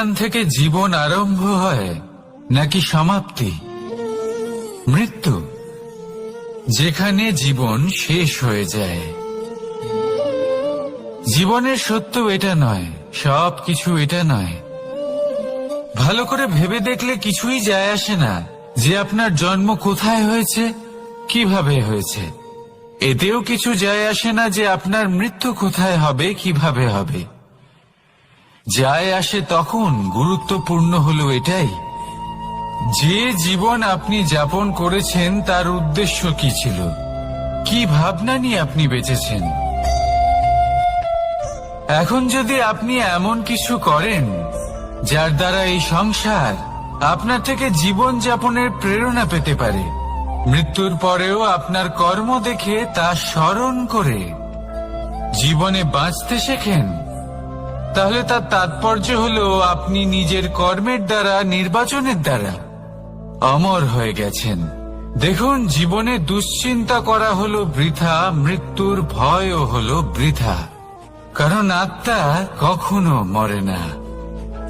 যেখান থেকে জীবন আরম্ভ হয় নাকি সমাপ্তি? মৃত্যু, যেখানে জীবন শেষ হয়ে যায়। জীবনের সত্য এটা নয়, সবকিছু এটা নয়। ভালো করে ভেবে দেখলে কিছুই যায় আসে না যে আপনার জন্ম কোথায় হয়েছে, কিভাবে হয়েছে। এতেও কিছু যায় আসে না যে আপনার মৃত্যু কোথায় হবে, কিভাবে হবে। যায় আসে তখন গুরুত্বপূর্ণ হলো এটাই যে জীবন আপনি যাপন করেছেন তার উদ্দেশ্য কি ছিল, কি ভাবনা নিয়ে আপনি বেঁচেছেন। এখন যদি আপনি এমন কিছু করেন যার দ্বারা এই সংসার আপনার থেকে জীবন যাপনের প্রেরণা পেতে পারে, মৃত্যুর পরেও আপনার কর্ম দেখে তা স্মরণ করে জীবনে বাঁচতে শেখেন, তাহলে তার তাৎপর্য হলো আপনি নিজের কর্মের দ্বারা, নির্বাচনের দ্বারা অমর হয়ে গেছেন। দেখুন, জীবনে দুশ্চিন্তা করা হলো বৃথা, মৃত্যুর ভয়ও হলো বৃথা। কারণ আত্মা কখনো মরে না,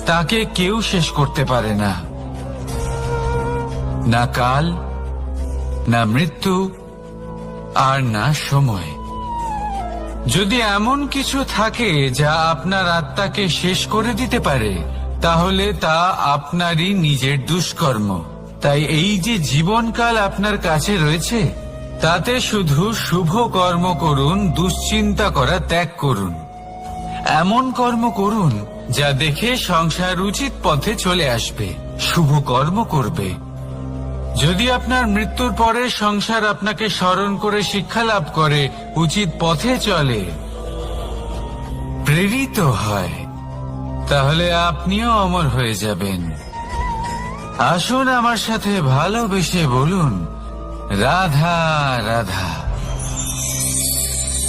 তাকে কেউ শেষ করতে পারে না। না কাল, না মৃত্যু, আর না সময়। যদি এমন কিছু থাকে যা আপনার আত্মাকে শেষ করে দিতে পারে, তাহলে তা আপনারই নিজের দুষ্কর্ম। তাই এই যে জীবনকাল আপনার কাছে রয়েছে, তাতে শুধু শুভ কর্ম করুন, দুশ্চিন্তা করা ত্যাগ করুন। এমন কর্ম করুন যা দেখে সংসার উচিত পথে চলে আসবে, শুভ কর্ম করবে। যদি আপনার মৃত্যুর পরে সংসার আপনাকে স্মরণ করে শিক্ষা লাভ করে, উচিত পথে চলে, প্রেরিত হয়, তাহলে আপনিও অমর হয়ে যাবেন। আসুন আমার সাথে ভালোবেসে বলুন, রাধা রাধা।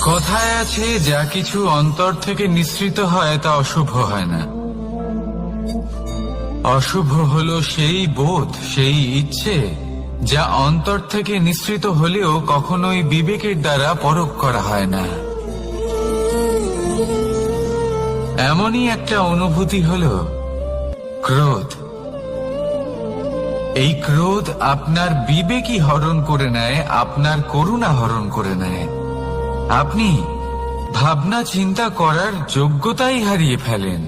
কথায় আছে, যা কিছু অন্তর থেকে নিঃসৃত হয় তা অশুভ হয় না। অশুভ হলো সেই বোধ, সেই ইচ্ছে যা অন্তর থেকে নিঃসৃত হলেও কখনোই বিবেকের দ্বারা পরখ করা হয় না। এমনই একটা অনুভূতি হলো ক্রোধ। এই ক্রোধ আপনার বিবেকই হরণ করে নেয়, আপনার করুণা হরণ করে নেয়। আপনি ভাবনা চিন্তা করার যোগ্যতাই হারিয়ে ফেলেন।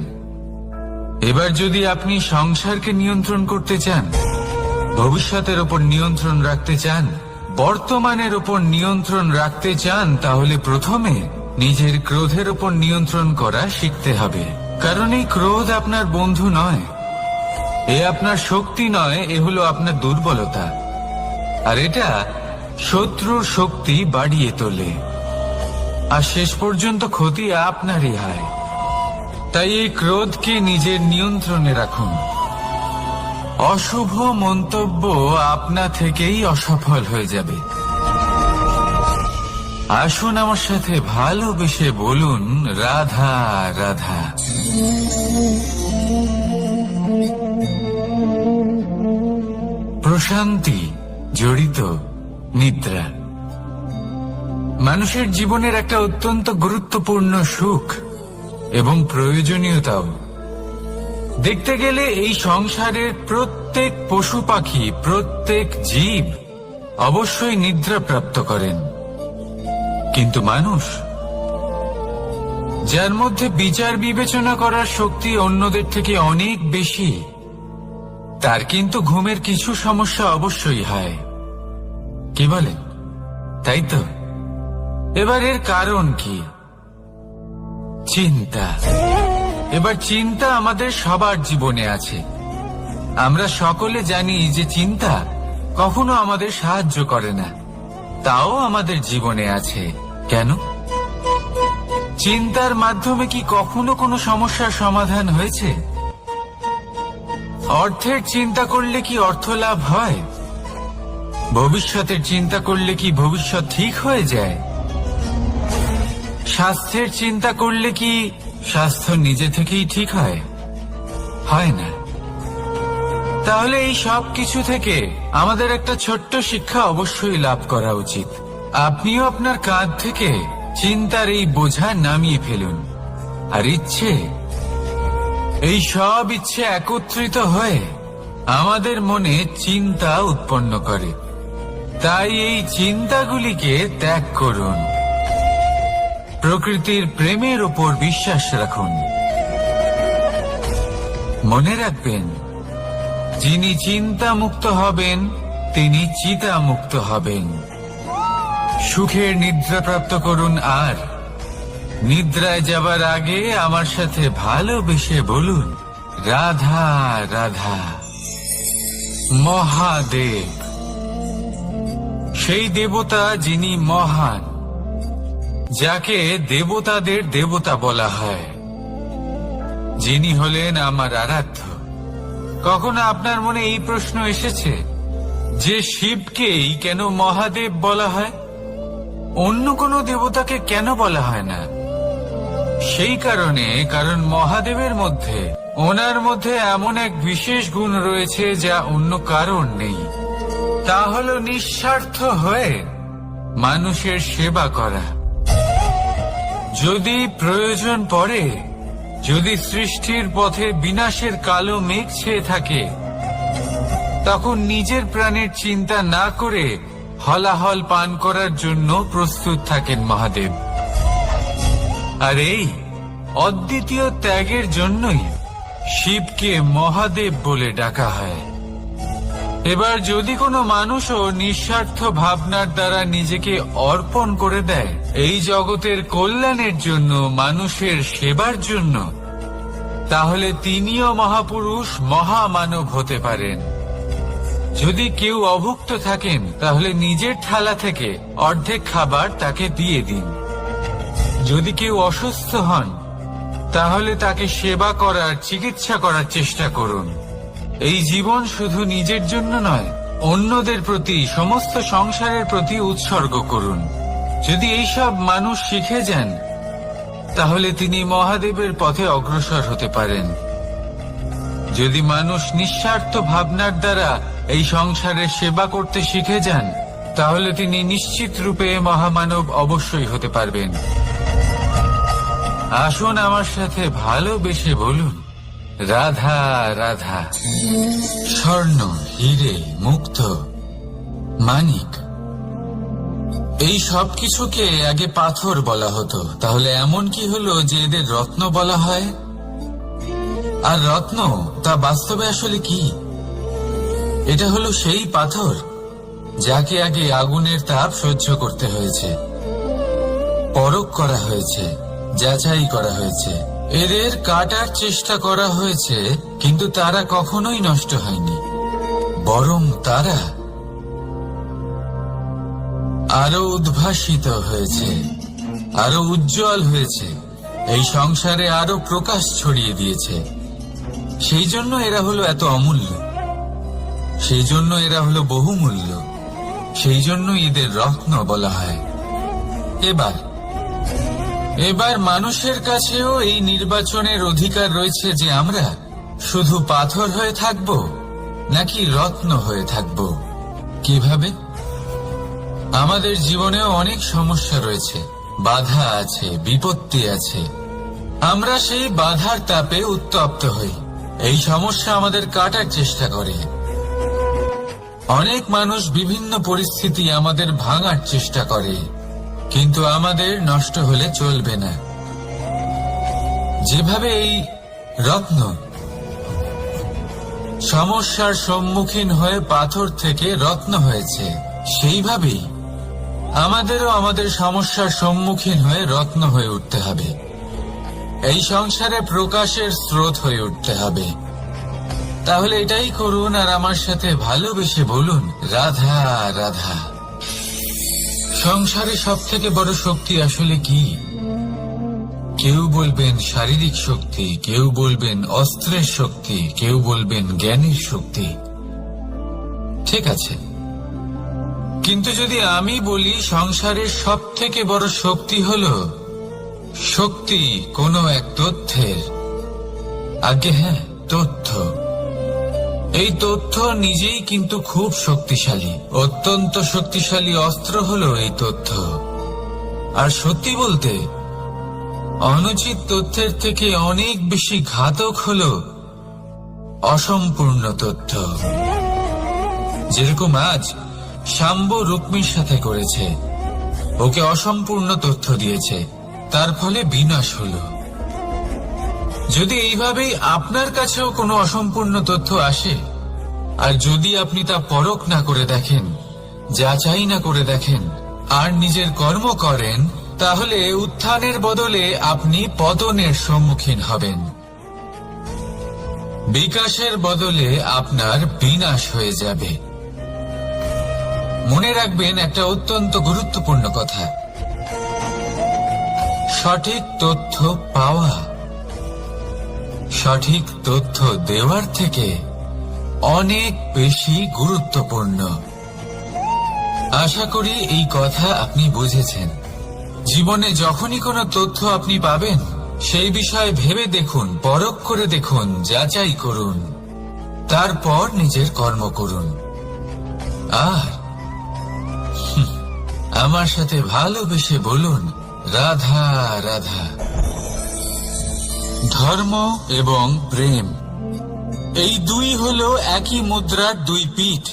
এবার যদি আপনি সংসারকে নিয়ন্ত্রণ করতে চান, ভবিষ্যতের ওপর নিয়ন্ত্রণ রাখতে চান, বর্তমানের ওপর নিয়ন্ত্রণ রাখতে চান, তাহলে প্রথমে নিজের ক্রোধের ওপর নিয়ন্ত্রণ করা শিখতে হবে। কারণ এই ক্রোধ আপনার বন্ধু নয়, এ আপনার শক্তি নয়, এ হলো আপনার দুর্বলতা। আর এটা শত্রুর শক্তি বাড়িয়ে তোলে, আর শেষ পর্যন্ত ক্ষতি আপনারই হয়। তাই এই ক্রোধকে নিজের নিয়ন্ত্রণে রাখুন। অশুভ মন্তব্য আপনা থেকেই অসফল হয়ে যাবে। আসুন আমার সাথে ভালোবেসে বলুন, রাধা রাধা। প্রশান্তি জড়িত নিদ্রা মানুষের জীবনের একটা অত্যন্ত গুরুত্বপূর্ণ সুখ এবং প্রয়োজনীয়তাও। দেখতে গেলে এই সংসারের প্রত্যেক পশু পাখি, প্রত্যেক জীব অবশ্যই নিদ্রা প্রাপ্ত করেন। কিন্তু মানুষ, যার মধ্যে বিচার বিবেচনা করার শক্তি অন্যদের থেকে অনেক বেশি, তার কিন্তু ঘুমের কিছু সমস্যা অবশ্যই হয়। কি বলেন? তাই তো। এবার এর কারণ কি? চিন্তা। এবার চিন্তা আমাদের সবার জীবনে আছে। আমরা সকলে জানি যে চিন্তা কখনো আমাদের সাহায্য করে না, তাও আমাদের জীবনে আছে। কেন? চিন্তার মাধ্যমে কি কখনো কোনো সমস্যার সমাধান হয়েছে? অর্থের চিন্তা করলে কি অর্থ লাভ হয়? ভবিষ্যতের চিন্তা করলে কি ভবিষ্যৎ ঠিক হয়ে যায়? স্বাস্থ্যের চিন্তা করলে কি স্বাস্থ্য নিজে থেকেই ঠিক হয়? হয় না। তাহলে এই সব কিছু থেকে আমাদের একটা ছোট্ট শিক্ষা অবশ্যই লাভ করা উচিত। আপনিও আপনার কাঁধ থেকে চিন্তার এই বোঝা নামিয়ে ফেলুন, আর ইচ্ছে এই সব ইচ্ছে একত্রিত হয়ে আমাদের মনে চিন্তা উৎপন্ন করে। তাই এই চিন্তাগুলিকে ত্যাগ করুন। প্রকৃতির প্রেমের উপর বিশ্বাস রাখুন। মনে রাখবেন, যিনি চিন্তা মুক্ত হবেন তিনি চিতা মুক্ত হবেন। সুখের নিদ্রা প্রাপ্ত করুন, আর নিদ্রায় যাবার আগে আমার সাথে ভালোবেসে বলুন, রাধা রাধা। মহাদেব সেই দেবতা যিনি মহান, যাকে দেবতাদের দেবতা বলা হয়, যিনি হলেন আমার আরাধ্য। কখনো আপনার মনে এই প্রশ্ন এসেছে যে শিবকেই কেন মহাদেব বলা হয়, অন্য কোনো দেবতাকে কেন বলা হয় না? সেই কারণ মহাদেবের মধ্যে, ওনার মধ্যে এমন এক বিশেষ গুণ রয়েছে যা অন্য কারণ নেই। তা হল নিঃস্বার্থ হয়ে মানুষের সেবা করা। যদি প্রয়োজন পড়ে, যদি সৃষ্টির পথে বিনাশের কালো মেঘ ছেয়ে থাকে, তখন নিজের প্রাণের চিন্তা না করে হলাহল পান করার জন্য প্রস্তুত থাকেন মহাদেব। আর এই অদ্বিতীয় ত্যাগের জন্যই শিবকে মহাদেব বলে ডাকা হয়। এবার যদি কোনো মানুষও নিঃস্বার্থ ভাবনার দ্বারা নিজেকে অর্পণ করে দেয় এই জগতের কল্যাণের জন্য, মানুষের সেবার জন্য, তাহলে তিনিও মহাপুরুষ, মহামানব হতে পারেন। যদি কেউ অভুক্ত থাকেন, তাহলে নিজের থালা থেকে অর্ধেক খাবার তাকে দিয়ে দিন। যদি কেউ অসুস্থ হন, তাহলে তাকে সেবা করার, চিকিৎসা করার চেষ্টা করুন। এই জীবন শুধু নিজের জন্য নয়, অন্যদের প্রতি, সমস্ত সংসারের প্রতি উৎসর্গ করুন। যদি এইসব মানুষ শিখে যান, তাহলে তিনি মহাদেবের পথে অগ্রসর হতে পারেন। যদি মানুষ নিঃস্বার্থ ভাবনার দ্বারা এই সংসারের সেবা করতে শিখে যান, তাহলে তিনি নিশ্চিত রূপে মহামানব অবশ্যই হতে পারবেন। আসুন আমার সাথে ভালোবেসে বলুন, রাধা রাধা। স্বর্ণ, হিরে, মুক্ত, মানিক, এই সব কিছুকে আগে পাথর বলা হতো। তাহলে এমন কি হলো যে এদের রত্ন বলা হয়? আর রত্ন তা বাস্তবে আসলে কি? এটা হলো সেই পাথর যাকে আগে আগুনের তাপ সহ্য করতে হয়েছে, পরখ করা হয়েছে, যাচাই করা হয়েছে, এদের কাটার চেষ্টা করা হয়েছে, কিন্তু তারা কখনোই নষ্ট হয়নি, বরং তারা আরো উদ্ভাসিত হয়েছে, আরো উজ্জ্বল হয়েছে, এই সংসারে আরো প্রকাশ ছড়িয়ে দিয়েছে। সেই জন্য এরা হলো এত অমূল্য, সেই জন্য এরা হলো বহুমূল্য, সেই জন্য এদের রত্ন বলা হয়। এবার মানুষের কাছেও এই নির্বাচনের অধিকার রয়েছে যে আমরা শুধু পাথর হয়ে থাকব নাকি রত্ন হয়ে থাকব। কিভাবে? আমাদের জীবনেও অনেক সমস্যা রয়েছে, বাধা আছে, বিপত্তি আছে। আমরা সেই বাধার তাপে উত্তপ্ত হই, এই সমস্যা আমাদের কাটার চেষ্টা করে। অনেক মানুষ বিভিন্ন পরিস্থিতি আমাদের ভাঙার চেষ্টা করে, কিন্তু আমাদের নষ্ট হলে চলবে না। যেভাবে এই রত্ন সমস্যার সম্মুখীন হয়ে পাথর থেকে রত্ন হয়েছে, সেইভাবেই আমাদেরও আমাদের সমস্যার সম্মুখীন হয়ে রত্ন হয়ে উঠতে হবে। এই সংসারে প্রকাশের স্রোত হয়ে উঠতে হবে। তাহলে এটাই করুন আর আমার সাথে ভালোবেসে বলুন, রাধা রাধা। সংসারে সব থেকে বড় শক্তি আসলে কি? কেউ বলবেন শারীরিক শক্তি, কেউ বলবেন অস্ত্রের শক্তি, কেউ বলবেন জ্ঞানের শক্তি। ঠিক আছে, কিন্তু যদি আমি বলি সংসারের সব থেকে বড় শক্তি হলো শক্তি কোনো এক তথ্যের, আগে হ্যাঁ, তথ্য। এই তথ্য নিজেই কিন্তু খুব শক্তিশালী, অত্যন্ত শক্তিশালী অস্ত্র হলো এই তথ্য। আর সত্যি বলতে অনুচিত তথ্যের থেকে অনেক বেশি ঘাতক হলো অসম্পূর্ণ তথ্য। যেরকম আজ শাম্ব রুক্মির সাথে করেছে, ওকে অসম্পূর্ণ তথ্য দিয়েছে, তার ফলে বিনাশ হলো। যদি এইভাবেই আপনার কাছেও কোনো অসম্পূর্ণ তথ্য আসে, আর যদি আপনি তা পরখ না করে দেখেন, যাচাই না করে দেখেন, আর নিজের কর্ম করেন, তাহলে উত্থানের বদলে আপনি পতনের সম্মুখীন হবেন। বিকাশের বদলে আপনার বিনাশ হয়ে যাবে। মনে রাখবেন একটা অত্যন্ত গুরুত্বপূর্ণ কথা, সঠিক তথ্য পাওয়া সঠিক তথ্য দেওয়ার থেকে অনেক বেশি গুরুত্বপূর্ণ। আশা করি এই কথা আপনি বুঝেছেন। জীবনে যখনই কোনো তথ্য আপনি পাবেন, সেই বিষয়ে ভেবে দেখুন, পরখ করে দেখুন, যাচাই করুন, তারপর নিজের কর্ম করুন। আর আমার সাথে ভালোবেসে বলুন, রাধা রাধা। ধর্ম এবং প্রেম, এই দুই হলো একই মুদ্রার দুই পিঠ।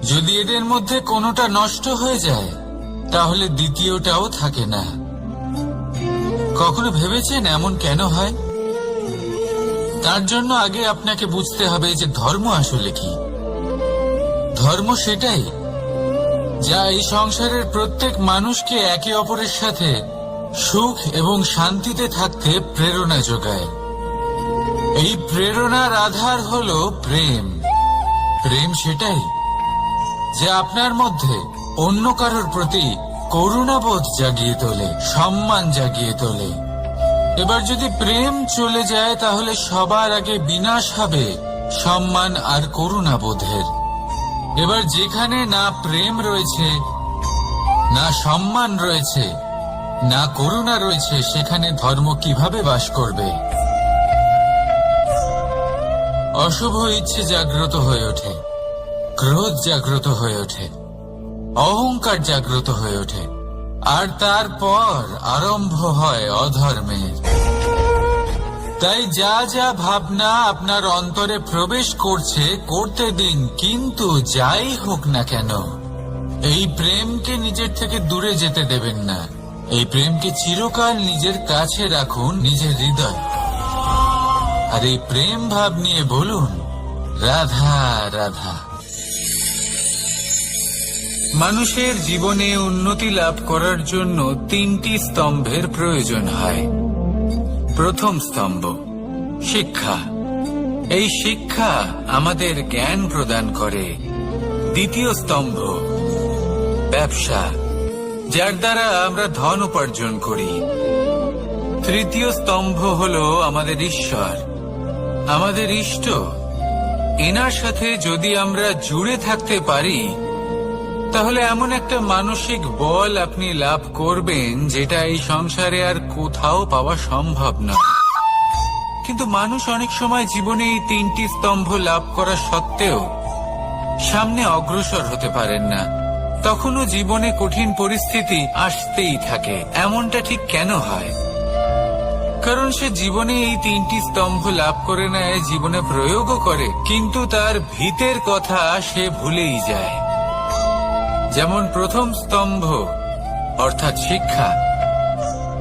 যদি এদের মধ্যে কোনোটা নষ্ট হয়ে যায়, তাহলে দ্বিতীয়টাও থাকে না। কখনো ভেবেছেন এমন কেন হয়? তার জন্য আগে আপনাকে বুঝতে হবে যে ধর্ম আসলে কি। ধর্ম সেটাই যা এই সংসারের প্রত্যেক মানুষকে একে অপরের সাথে সুখ এবং শান্তিতে থাকতে প্রেরণা যোগায়। এই প্রেরণার আধার হলো প্রেম। প্রেম সেটাই যা আপনার মধ্যে অন্য কারোর প্রতি করুণাবোধ জাগিয়ে তোলে, সম্মান জাগিয়ে তোলে। এবার যদি প্রেম চলে যায়, তাহলে সবার আগে বিনাশ হবে সম্মান আর করুণাবোধের। এবার যেখানে না প্রেম রয়েছে, না সম্মান রয়েছে, না করুণা রয়েছে, সেখানে ধর্ম কিভাবে বাস করবে? অশুভ ইচ্ছে জাগ্রত হয়ে ওঠে, ক্রোধ জাগ্রত হয়ে ওঠে, অহংকার জাগ্রত হয়ে ওঠে, আর তারপর আরম্ভ হয় অধর্মের। তাই যা যা ভাবনা আপনার অন্তরে প্রবেশ করছে, করতে দিন, কিন্তু যাই হোক না কেন, এই প্রেমকে নিজের থেকে দূরে যেতে দেবেন না। এই প্রেমকে চিরকাল নিজের কাছে রাখুন, নিজের হৃদয়। আর এই প্রেম ভাব নিয়ে বলুন, রাধা রাধা। মানুষের জীবনে উন্নতি লাভ করার জন্য তিনটি স্তম্ভের প্রয়োজন হয়। প্রথম স্তম্ভ শিক্ষা। এই শিক্ষা আমাদের জ্ঞান প্রদান করে। দ্বিতীয় স্তম্ভ ব্যবসা, যার দ্বারা আমরা ধন উপার্জন করি। তৃতীয় স্তম্ভ হলো আমাদের ঈশ্বর, আমাদের ইষ্ট। এনার সাথে যদি আমরা জুড়ে থাকতে পারি, তাহলে এমন একটা মানসিক বল আপনি লাভ করবেন যেটা এই সংসারে আর কোথাও পাওয়া সম্ভব না। কিন্তু মানুষ অনেক সময় জীবনে এই তিনটি স্তম্ভ লাভ করা সত্ত্বেও সামনে অগ্রসর হতে পারেন না। তখনও জীবনে কঠিন পরিস্থিতি আসতেই থাকে। এমনটা ঠিক কেন হয়? কারণ সে জীবনে এই তিনটি স্তম্ভ লাভ করে নেয়, জীবনে প্রয়োগও করে, কিন্তু তার ভিতের কথা সে ভুলেই যায়। যেমন প্রথম স্তম্ভ অর্থাৎ শিক্ষা।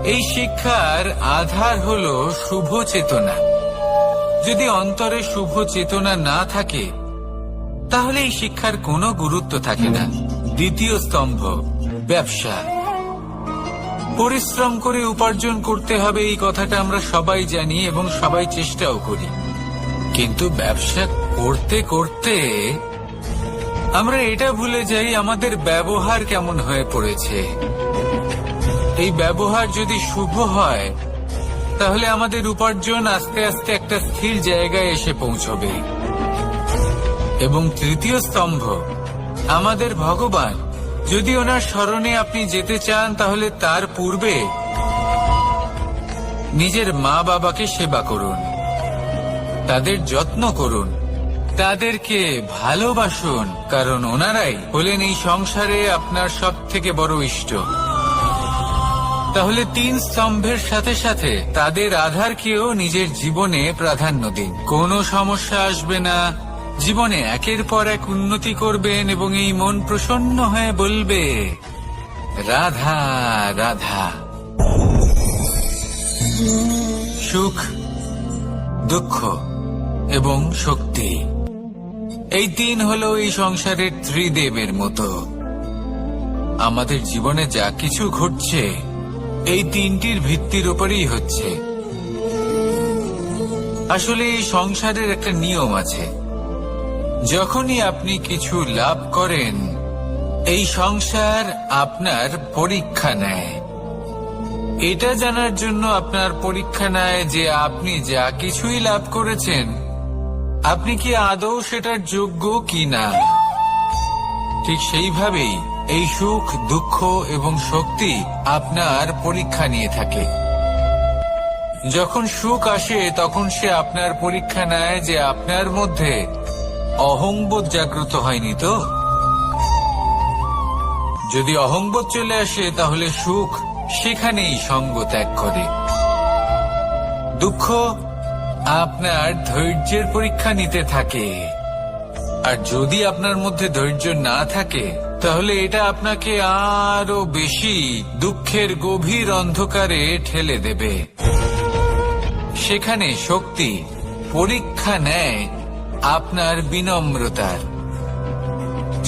এই শিক্ষার আধার হলো শুভ চেতনা। যদি অন্তরে শুভ চেতনা না থাকে, তাহলে এই শিক্ষার কোনো গুরুত্ব থাকে না। দ্বিতীয় স্তম্ভ ব্যবসা। পরিশ্রম করে উপার্জন করতে হবে, এই কথাটা আমরা সবাই জানি এবং সবাই চেষ্টাও করি। কিন্তু ব্যবসা করতে করতে আমরা এটা ভুলে যাই আমাদের ব্যবহার কেমন হয়ে পড়েছে। এই ব্যবহার যদি শুভ হয়, তাহলে আমাদের উপার্জন আস্তে আস্তে একটা স্থির জায়গায় এসে পৌঁছবে। এবং তৃতীয় স্তম্ভ আমাদের ভগবান। যদি ওনার শরণে আপনি যেতে চান, তাহলে তার পূর্বে নিজের মা বাবাকে সেবা করুন, তাদের যত্ন করুন, তাদেরকে ভালোবাসুন, কারণ ওনারাই হলেন এই সংসারে আপনার সব থেকে বড় ইষ্ট। তাহলে 3 স্তম্ভের সাথে সাথে তাদের আধারকেও নিজের জীবনে প্রাধান্য দিন। কোনো সমস্যা আসবে না, জীবনে একের পর এক উন্নতি করবেন এবং এই মন প্রসন্ন হয়ে বলবে, রাধা রাধা। সুখ, দুঃখ এবং শক্তি, এই 3 হলো এই সংসারের ত্রিদেবের মতো। আমাদের জীবনে যা কিছু ঘটছে এই 3টির ভিত্তির উপরেই হচ্ছে। আসলে এই সংসারের একটা নিয়ম আছে, যখনই আপনি কিছু লাভ করেন এই সংসার আপনার পরীক্ষা নেয়। এটা জানার জন্য আপনার পরীক্ষা নেয় যে আপনি যা কিছুই লাভ করেছেন আপনি কি আদৌ সেটার যোগ্য কিনা। ঠিক সেইভাবেই এই সুখ, দুঃখ এবং শক্তি আপনার পরীক্ষা নিয়ে থাকে। যখন সুখ আসে তখন সে আপনার পরীক্ষা নেয় যে আপনার মধ্যে অহংবোধ জাগ্রত হয়নি তো। যদি অহংবোধ চলে আসে তাহলে সুখ সেখানেই সঙ্গ ত্যাগ করে। দুঃখ আপনার ধৈর্যের পরীক্ষা নিতে থাকে, আর যদি আপনার মধ্যে ধৈর্য না থাকে তাহলে এটা আপনাকে আরো বেশি দুঃখের গভীর অন্ধকারে ঠেলে দেবে। সেখানে শক্তি পরীক্ষা নেয় আপনার বিনম্রতার।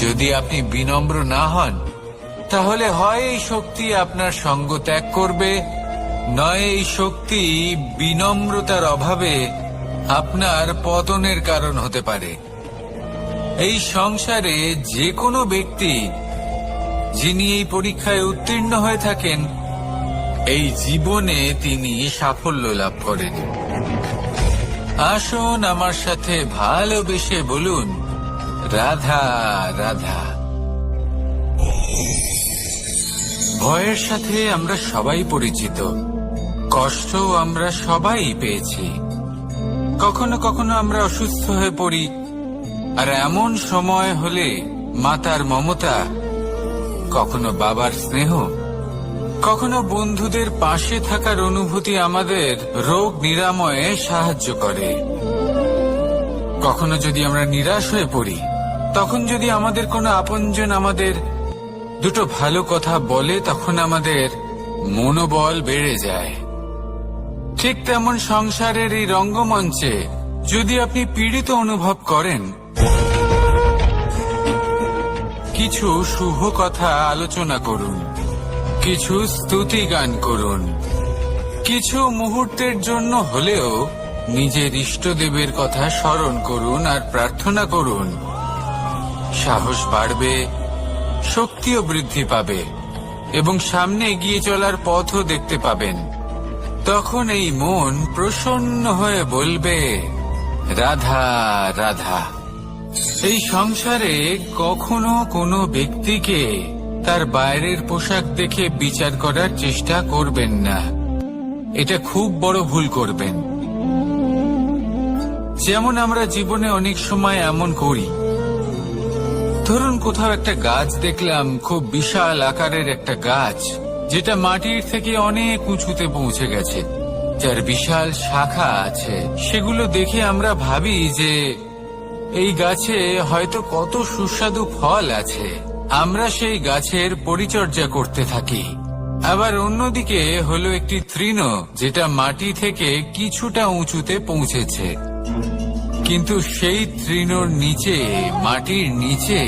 যদি আপনি বিনম্র না হন তাহলে হয় এই শক্তি আপনার সঙ্গ ত্যাগ করবে, নয় এই শক্তি বিনম্রতার অভাবে আপনার পতনের কারণ হতে পারে। এই সংসারে যে কোনো ব্যক্তি যিনি এই পরীক্ষায় উত্তীর্ণ হয়ে থাকেন এই জীবনে তিনি সাফল্য লাভ করেন। আসুন আমার সাথে ভালোবেসে বলুন, রাধা রাধা। ভয়ের সাথে আমরা সবাই পরিচিত, কষ্ট আমরা সবাই পেয়েছি। কখনো কখনো আমরা অসুস্থ হয়ে পড়ি, আর এমন সময় হলে মাতার মমতা, কখনো বাবার স্নেহ, কখনো বন্ধুদের পাশে থাকার অনুভূতি আমাদের রোগ নিরাময়ে সাহায্য করে। কখনো যদি আমরা নিরাশ হয়ে পড়ি, তখন যদি আমাদের কোনো আপনজন আমাদের দুটো ভালো কথা বলে তখন আমাদের মনোবল বেড়ে যায়। ঠিক তেমন সংসারের এই রঙ্গমঞ্চে যদি আপনি পীড়িত অনুভব করেন, কিছু শুভ কথা আলোচনা করুন, কিছু স্তুতি গান করুন, কিছু মুহূর্তের জন্য হলেও নিজের ইষ্টদেবের কথা স্মরণ করুন আর প্রার্থনা করুন। সাহস বাড়বে, শক্তিও বৃদ্ধি পাবে এবং সামনে এগিয়ে চলার পথও দেখতে পাবেন। তখন এই মন প্রসন্ন হয়ে বলবে, রাধা রাধা। এই সংসারে কখনো কোনো ব্যক্তিকে তার বাইরের পোশাক দেখে বিচার করার চেষ্টা করবেন না, এটা খুব বড় ভুল করবেন। যেমন আমরা জীবনে অনেক সময় এমন করি, ধরুন কোথাও একটা গাছ দেখলাম, খুব বিশাল আকারের একটা গাছ, যেটা মাটির থেকে অনেক উঁচুতে পৌঁছে গেছে, যার বিশাল শাখা আছে। সেগুলো দেখে আমরা ভাবি যে এই গাছে হয়তো কত সুস্বাদু ফল আছে। আমরা সেই গাছের পরিচর্যা করতে থাকি। আবার অন্যদিকে হলো একটি তৃণ, যেটা মাটি থেকে কিছুটা উঁচুতে পৌঁছেছে, কিন্তু সেই তৃণর নিচে, মাটির নিচে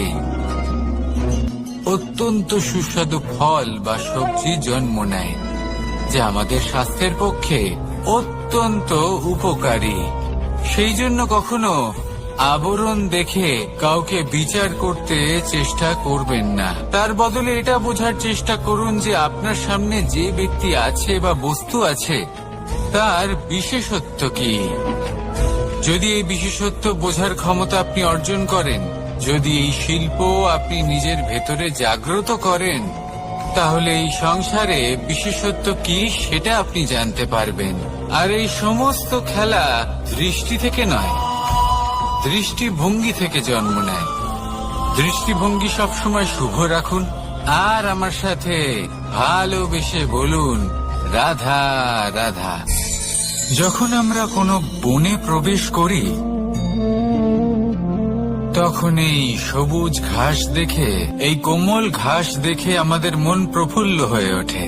অত্যন্ত সুস্বাদু ফল বা সবজি জন্ম নেয়, যা আমাদের স্বাস্থ্যের পক্ষে অত্যন্ত উপকারী। সেই জন্য কখনো আবরণ দেখে কাউকে বিচার করতে চেষ্টা করবেন না। তার বদলে এটা বোঝার চেষ্টা করুন যে আপনার সামনে যে ব্যক্তি আছে বা বস্তু আছে তার বিশেষত্ব কি। যদি এই বিশেষত্ব বোঝার ক্ষমতা আপনি অর্জন করেন, যদি এই শিল্প আপনি নিজের ভেতরে জাগ্রত করেন, তাহলে এই সংসারে বিশেষত্ব কি সেটা আপনি জানতে পারবেন। আর এই সমস্ত খেলা দৃষ্টি থেকে নয়, দৃষ্টিভঙ্গি থেকে জন্ম নেয়। দৃষ্টিভঙ্গি সবসময় শুভ রাখুন আর আমার সাথে ভালোবেসে বলুন রাধা রাধা। যখন আমরা কোনো বনে প্রবেশ করি তখন এই সবুজ ঘাস দেখে, এই কোমল ঘাস দেখে আমাদের মন প্রফুল্ল হয়ে ওঠে।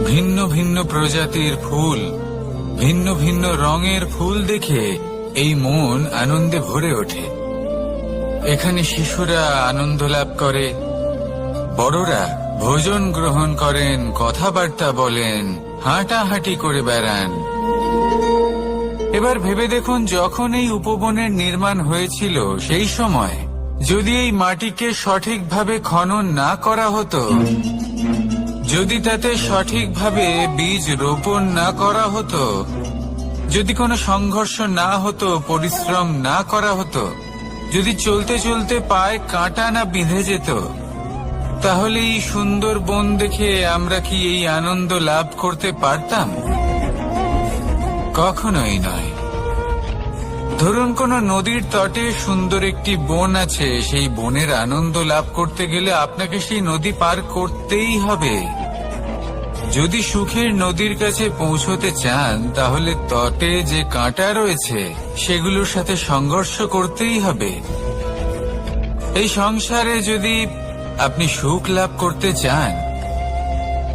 ভিন্ন ভিন্ন প্রজাতির ফুল, ভিন্ন ভিন্ন রঙের ফুল দেখে এই মন আনন্দে ভরে ওঠে। এখানে শিশুরা আনন্দ লাভ করে, বড়রা ভোজন গ্রহণ করেন, কথাবার্তা বলেন, হাঁটাহাঁটি করে বেড়ান। এবার ভেবে দেখুন, যখন এই উপবনের নির্মাণ হয়েছিল সেই সময় যদি এই মাটিকে সঠিকভাবে খনন না করা হতো, যদি তাতে সঠিকভাবে বীজ রোপণ না করা হতো, যদি কোনো সংঘর্ষ না হতো, পরিশ্রম না করা হতো, যদি চলতে চলতে পায়ে কাঁটা না বিঁধে যেত, তাহলে এই সুন্দর বন দেখে আমরা কি এই আনন্দ লাভ করতে পারতাম? কখনোই নয়। ধরুন কোনো নদীর তটে সুন্দর একটি বন আছে, সেই বনের আনন্দ লাভ করতে গেলে আপনাকে সেই নদী পার করতেই হবে। যদি সুখের নদীর কাছে পৌঁছতে চান তাহলে তটে যে কাঁটা রয়েছে সেগুলোর সাথে সংঘর্ষ করতেই হবে। এই সংসারে যদি আপনি সুখ লাভ করতে চান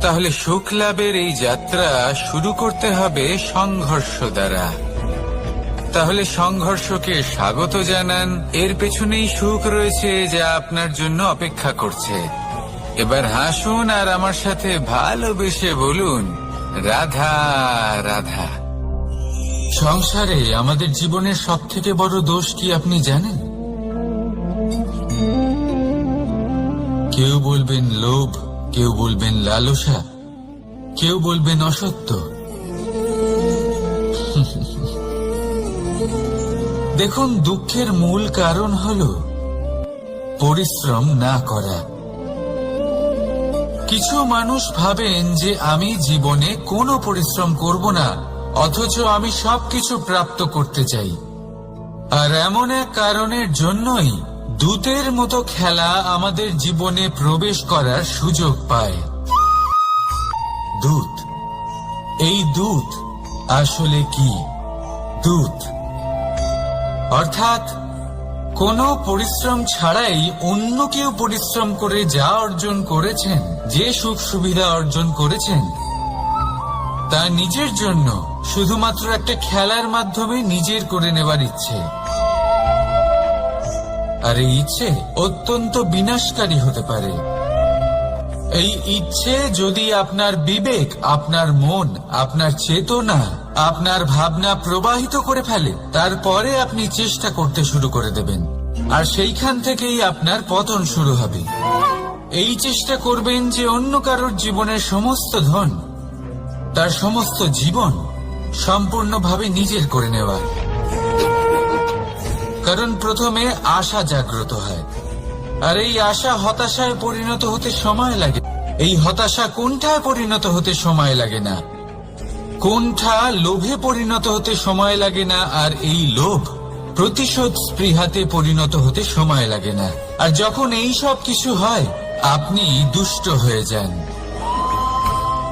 তাহলে সুখ লাভের এই যাত্রা শুরু করতে হবে সংঘর্ষ দ্বারা। তাহলে সংঘর্ষকে স্বাগত জানান, এর পেছনেই সুখ রয়েছে যা আপনার জন্য অপেক্ষা করছে। এবার হাসুন আর আমার সাথে ভালোবেসে বলুন রাধা রাধা। সংসারে আমাদের জীবনের সবথেকে বড় দোষ কি আপনি জানেন? কেউ বলবেন লোভ, কেউ বলবেন লালসা, কেউ বলবেন অসত্য। দেখুন, দুঃখের মূল কারণ হলো পরিশ্রম না করা। কিছু মানুষ ভাবেন যে আমি জীবনে কোনো পরিশ্রম করব না, অথচ আমি সবকিছু প্রাপ্ত করতে চাই। আর এমন এক কারণের জন্যই দূতের মতো খেলা আমাদের জীবনে প্রবেশ করার সুযোগ পায়। দূত, এই দূত আসলে কি? দূত অর্থাৎ কোনো পরিশ্রম ছাড়াই অন্য কেউ পরিশ্রম করে যা অর্জন করেছেন, যে সুখ সুবিধা অর্জন করেছেন, তা নিজের জন্য শুধুমাত্র একটা খেলার মাধ্যমে নিজের করে নেবার ইচ্ছে। আর এই ইচ্ছে অত্যন্ত বিনাশকারী হতে পারে। এই ইচ্ছে যদি আপনার বিবেক, আপনার মন, আপনার চেতনা, আপনার ভাবনা প্রবাহিত করে ফেলে, তারপরে আপনি চেষ্টা করতে শুরু করে দেবেন, আর সেইখান থেকেই আপনার পতন শুরু হবে। এই চেষ্টা করবেন যে অন্য কারোর জীবনের সমস্ত ধন, তার সমস্ত জীবন সম্পূর্ণভাবে নিজের করে নেওয়ার। কারণ প্রথমে আশা জাগ্রত হয়, আর এই আশা হতাশায় পরিণত হতে সময় লাগে। এই হতাশা কোণঠায় পরিণত হতে সময় লাগে না, কোণঠা লোভে পরিণত হতে সময় লাগে না, আর এই লোভ প্রতিশোধ স্পৃহাতে পরিণত হতে সময় লাগে না। আর যখন এই সব কিছু হয়, আপনি দুষ্ট হয়ে যান।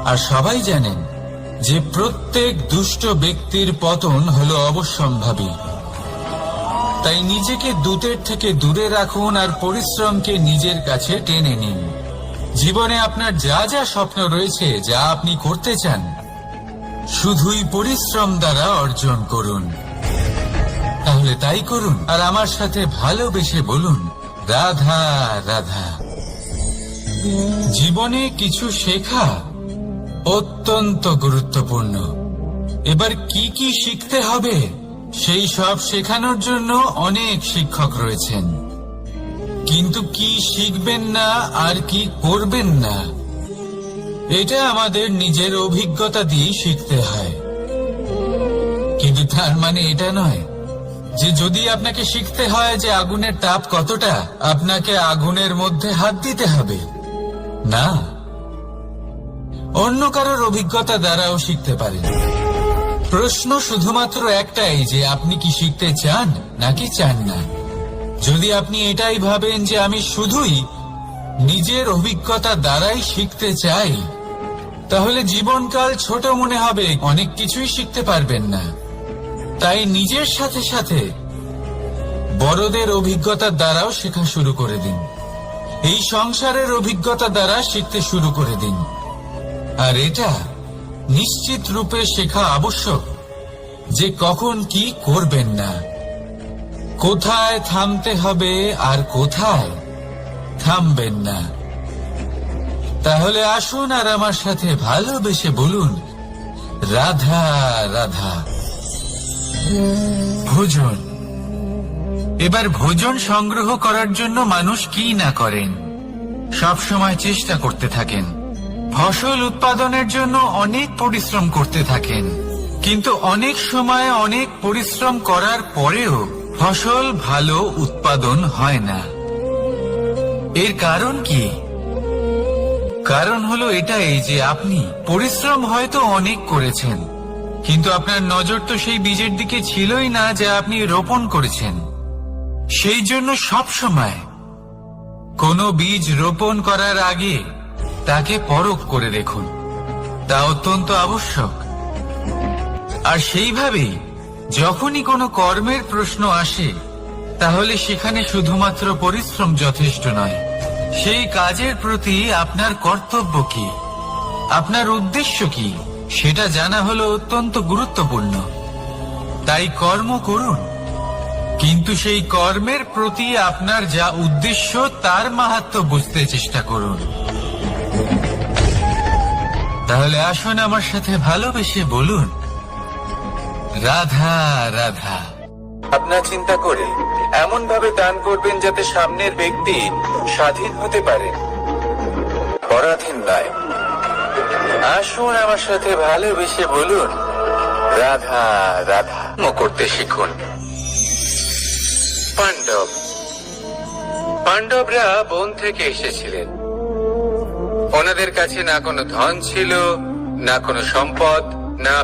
আর সবাই জানেন যে প্রত্যেক দুষ্ট ব্যক্তির পতন হলো অবশ্যম্ভাবী। তাই নিজেকে দূতের থেকে দূরে রাখুন আর পরিশ্রমকে নিজের কাছে টেনে নিন। জীবনে আপনার যা যা স্বপ্ন রয়েছে, যা আপনি করতে চান, শুধুই পরিশ্রম দ্বারা অর্জন করুন। তাহলে তাই করুন আর আমার সাথে ভালোবেসে বলুন রাধা রাধা। জীবনে কিছু শেখা অত্যন্ত গুরুত্বপূর্ণ। এবার কি কি শিখতে হবে সেই সব শেখানোর জন্য অনেক শিক্ষক রয়েছেন, কিন্তু কি শিখবেন না আর কি করবেন না, এটা আমাদের নিজের অভিজ্ঞতা দিয়ে শিখতে হয়। কিন্তু তার মানে এটা নয় যে যদি আপনাকে শিখতে হয় যে আগুনের তাপ কতটা, আপনাকে আগুনের মধ্যে হাত দিতে হবে। না, অন্য কারোর অভিজ্ঞতা দ্বারাও শিখতে পারেন। প্রশ্ন শুধুমাত্র একটাই যে আপনি কি শিখতে চান নাকি চান না। যদি আপনি এটাই ভাবেন যে আমি শুধুই নিজের অভিজ্ঞতা দ্বারাই শিখতে চাই, তাহলে জীবনকাল ছোট মনে হবে, অনেক কিছুই শিখতে পারবেন না। তাই নিজের সাথে সাথে বড়দের অভিজ্ঞতার দ্বারাও শেখা শুরু করে দিন। এই সংসারের অভিজ্ঞতা দ্বারা শিখতে শুরু করে দিন। আর এটা নিশ্চিত রূপে শেখা আবশ্যক যে কখন কি করবেন না, কোথায় থামতে হবে আর কোথায় থামবেন না। তাহলে আসুন আর আমার সাথে ভালোবেসে বলুন, রাধা রাধা। ভোজন। এবার ভোজন সংগ্রহ করার জন্য মানুষ কি না করেন, সব সময় চেষ্টা করতে থাকেন। ফসল উৎপাদনের জন্য অনেক পরিশ্রম করতে থাকেন, কিন্তু অনেক সময় অনেক পরিশ্রম করার পরেও ফসল ভালো উৎপাদন হয় না। এর কারণ কি? কারণ হলো এটাই যে আপনি পরিশ্রম হয়তো অনেক করেছেন, কিন্তু আপনার নজর তো সেই বীজের দিকে ছিলই না যা আপনি রোপণ করেছেন। সেই জন্য সব সময় কোনো বীজ রোপণ করার আগে তাকে পরখ করে দেখুন, তা অত্যন্ত আবশ্যক। আর সেইভাবেই যখনই কোনো কর্মের প্রশ্ন আসে, তাহলে সেখানে শুধুমাত্র পরিশ্রম যথেষ্ট নয়। সেই কাজের প্রতি আপনার কর্তব্য কি, আপনার উদ্দেশ্য কি, সেটা জানা হলো অত্যন্ত গুরুত্বপূর্ণ। তাই কর্ম করুন, কিন্তু সেই কর্মের প্রতি আপনার যা উদ্দেশ্য তার মাহাত্ম্য বুঝতে চেষ্টা করুন। তাহলে আসুন আমার সাথে ভালোবেসে বলুন, রাধা রাধা। আপনার চিন্তা করে এমন ভাবে দান করবেন যাতে সামনের ব্যক্তি স্বাধীন হতে পারে, পরাধীন নয়। আসুন আমার সাথে ভালোবেসে বলুন, রাধা রাধা। করতে শিখুন। পাণ্ডবরা বন থেকে এসেছিলেন। ওনাদের কাছে না কোনো ধন ছিল, না কোনো সম্পদ, না